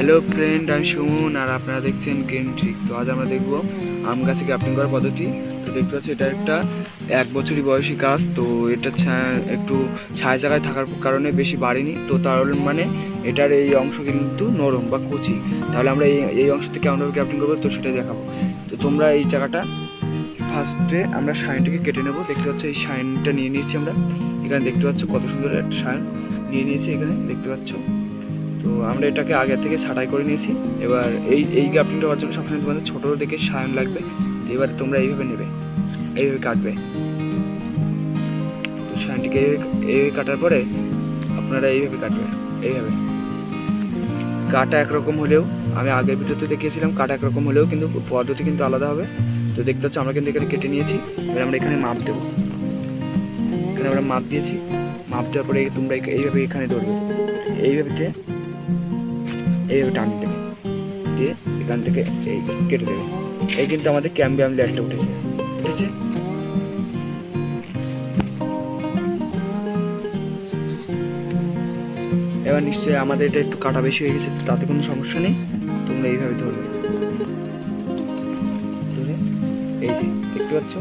Hello friend, আমি সুমন আর আপনারা দেখছেন গ্রিন ট্রিক। তো আজ আমরা দেখব আম গাছে গ্রাফটিং করার পদ্ধতি। তো দেখতে পাচ্ছি এটা একটা 1 বছরই বয়সী গাছ। তো এটা একটু ছায়া জায়গায় থাকার কারণে বেশি বাড়েনি। তো তার মানে এটার এই অংশ কিন্তু নরম বা কচি। তাহলে আমরা এই অংশ থেকে আমরা গ্রাফটিং করবো, তো সেটাই দেখাবো। তো তোমরা এই জায়গাটা ফার্স্টে আমরা শাইনটাকে কেটে নেবো। দেখতে পাচ্ছ এই শাইনটা নিয়ে নিয়েছি আমরা। এখানে দেখতে পাচ্ছ কত সুন্দর একটা শাইন নিয়ে নিয়েছি, এখানে দেখতে পাচ্ছ। তো আমরা এটাকে আগে থেকে ছাঁটাই করে নিয়েছি। এবার এই গ্রাফটিংটা হওয়ার জন্য সবসময় তোমাদের ছোটো দেখে শাইন লাগবে। এবার তোমরা এইভাবে নেবে, এইভাবে কাটবে। তো শাইনটিকে এইভাবে কাটার পরে আপনারা এইভাবে কাটবে। এইভাবে কাটা একরকম হলেও, আমি আগের ভিডিওতে দেখিয়েছিলাম, কাটা একরকম হলেও কিন্তু পদ্ধতি কিন্তু আলাদা হবে। তো দেখতে পাচ্ছ আমরা কিন্তু এখানে কেটে নিয়েছি। এবার আমরা এখানে মাপ দেবো। এখানে আমরা মাপ দিয়েছি। মাপ দেওয়ার পরে তোমরা এইভাবে এখানে ধরবে, এইভাবে এইভাবে টানিয়ে দেবে, দিয়ে এখান থেকে এই কেটে দেবে। এই কিন্তু আমাদের ক্যাম্বিয়াম লেয়ারটা উঠেছে। এবার নিশ্চয়ই আমাদের এটা একটু কাটা বেশি হয়ে গেছে, তাতে কোনো সমস্যা নেই। তোমরা এইভাবে ধরবে, ধরে এই যে দেখতে পাচ্ছ।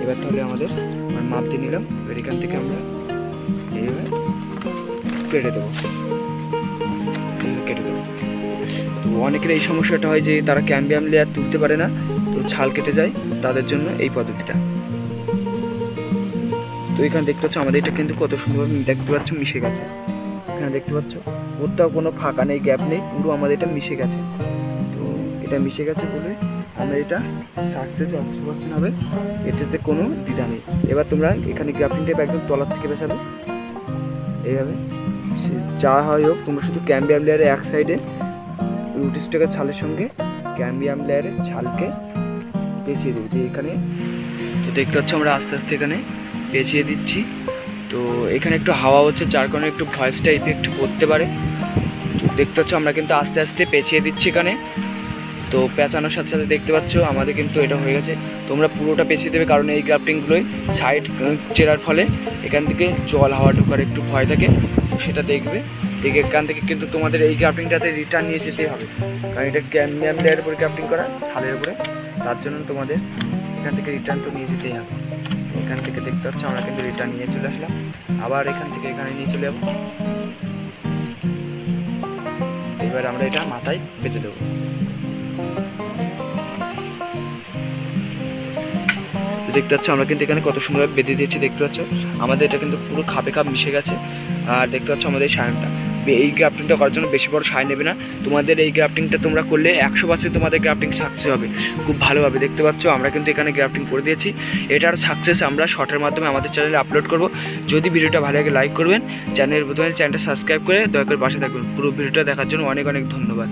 এবার তাহলে আমাদের মাপ দিয়ে নিলাম। এবার এখান থেকে আমরা এইভাবে কেটে দেবো, কেটে দেবো। তো অনেকের এই সমস্যাটা হয় যে তারা ক্যাম্বিয়াম লেয়ার তুলতে পারে না, তো ছাল কেটে যায়, তাদের জন্য এই পদ্ধতিটা। তো এখানে দেখতে পাচ্ছ আমাদের এটা কিন্তু কত সুন্দরভাবে দেখতে পাচ্ছ মিশে গেছে। এখানে দেখতে পাচ্ছ কোথাও কোনো ফাঁকা নেই, গ্যাপ নেই, পুরো আমাদের এটা মিশে গেছে। তো এটা মিশে গেছে বলে আমরা এটা সাকসেস 100% হবে, এটাতে কোনো দ্বিধা নেই। এবার তোমরা এখানে গ্রাফটিং টেপ একদম তলার থেকে বেছাবে এইভাবে। যা হয় হোক, তোমরা শুধু ক্যাম্বিয়াম লেয়ারের এক সাইডে রুটিস্টাকের ছালের সঙ্গে ক্যাম্বিয়াম লেয়ারের ছালকে পেঁচিয়ে দেবে। তো এখানে তো দেখতে পাচ্ছ আমরা আস্তে আস্তে এখানে পেঁচিয়ে দিচ্ছি। তো এখানে একটু হাওয়া হচ্ছে, যার কারণে একটু ভয়েসটা ইফেক্ট করতে পারে। তো দেখতে পাচ্ছ আমরা কিন্তু আস্তে আস্তে পেঁচিয়ে দিচ্ছি এখানে। তো পেঁচানোর সাথে সাথে দেখতে পাচ্ছ আমাদের কিন্তু এটা হয়ে গেছে। তোমরা পুরোটা পেঁচিয়ে দেবে, কারণ এই গ্রাফটিংগুলোই সাইড চেরার ফলে এখান থেকে জল হাওয়া ঢোকার একটু ভয় থাকে। তো সেটা দেখবে, দেখে এখান থেকে কিন্তু তোমাদের এই গ্রাফটিংটাতে রিটার্ন নিয়ে যেতেই হবে, কারণ এটা ক্যাম্বিয়াম লেয়ারের উপরে গ্রাফটিং করা, ছালের উপরে। তার জন্য তোমাদের এখান থেকে রিটার্ন তো নিয়ে যেতেই হবে। এখান থেকে দেখতে পাচ্ছ আমরা কিন্তু রিটার্ন নিয়ে চলে আসলাম। আবার এখান থেকে এখানে নিয়ে চলে যাবো। এবার আমরা এটা মাথায় বেঁধে দেবো। দেখতে পাচ্ছ আমরা কিন্তু এখানে কত সুন্দরভাবে বেঁধে দিয়েছি। দেখতে পাচ্ছ আমাদের এটা কিন্তু পুরো খাপে খাপ মিশে গেছে। আর দেখতে পাচ্ছ আমাদের এই শাইনটা, এই গ্রাফটিংটা করার জন্য বেশি বড় শাইন নেবে না। তোমাদের এই গ্রাফটিংটা তোমরা করলে 100% তোমাদের গ্রাফটিং সাকসেস হবে খুব ভালোভাবে। দেখতে পাচ্ছ আমরা কিন্তু এখানে গ্রাফটিং করে দিয়েছি। এটার সাকসেস আমরা শর্টের মাধ্যমে আমাদের চ্যানেলে আপলোড করব। যদি ভিডিওটা ভালো লাগে লাইক করবেন, চ্যানেলটা সাবস্ক্রাইব করে দয়া করে পাশে থাকবেন। পুরো ভিডিওটা দেখার জন্য অনেক অনেক ধন্যবাদ।